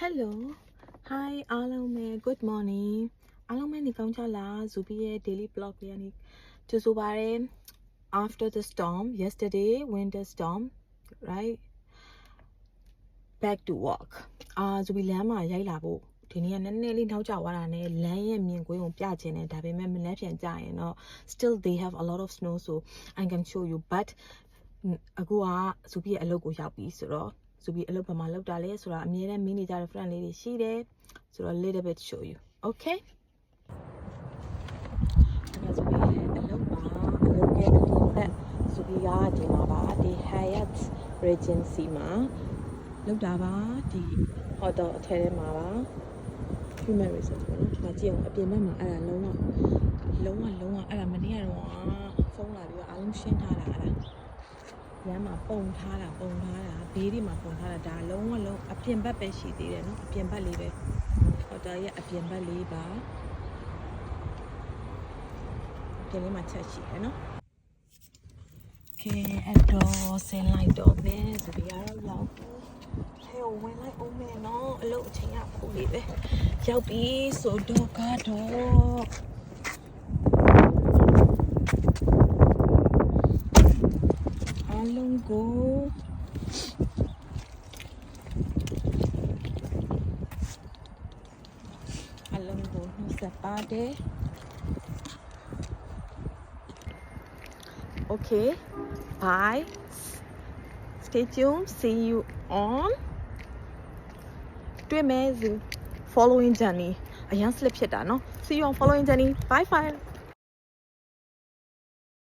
Hello Hi အားလုံးပဲ Good morning အားလုံးပဲနေကောင်းကြလား Zubi ရဲ့ daily blog လေးကနေကြိုဆိုပါရစေ After the storm yesterday winter storm right back to work Zubi လမ်းမှာရိုက်လာဖို့ဒီနေ့ကနည်းနည်းလေးနောက်ကျသွားတာနဲ့လမ်းရဲ့မြင်ကွင်းကိုပြချင်တယ်ဒါပေမဲ့မနှက်ပြန်ကြရင်တော့ still they have a lot of snow so I can show you but အခုက Zubi ရဲ့အလုပ်ကိုရောက်ပြီဆိုတော့Zubi အလုပ်ဘာမှလုပ်တာလဲဆိုတာအမြဲတမ်းမင်းနေကြတဲ့ friend လေးတွေရှိတယ်ဆိုတော့ little bit show you okay ဒါဆိုပြီးအလုပ်မှာအလုပ်ရဲ့အပြင်ဘက် Zubi ကဒီမှာပါဒီ Hyatt Regency မှာလုပ်တာပါဒီ hotel အထက်ထဲမှာပါ Human Resort ပေါ့နော်ဒါကြည့်အောင်အပြင်ဘက်မှာအဲ့ဒါလုံးဝအဲ့ဒါမနေ့ကတော့ဖုန်းလာပြီးတော့အားလုံးရှင်းထားတာအဲ့ဒါရမ်းမှာပုံထားတာဘေးဒီမှာပုံထားတာဒါလုံးဝအပြင်ဘက်ပဲရှိသေးတယ်နော်အပြင်ဘက်လေးပဲဟိုတယ်ရဲ့အပြင်ဘက်လေးပါပြင်လေးမှာချက်ရှိတယ်နော်ကဲအဲ့တော့ဆင်းလိုက်တော့ပဲဆိုပြီးတော့ရောက်ဟဲ့ဝင်လိုက်အောင်မယ်နော်အလုပ်အချိန်ရဖို့လေးပဲရောက်ပြီဆိုတော့ကတော့အလုံးကိုနှုတ်ဆက်ပါတယ် Okay bye stay tuned see you on တွေ့မယ် following journey အရင် slip ဖြစ်တာเนาะ see you on following journey bye bye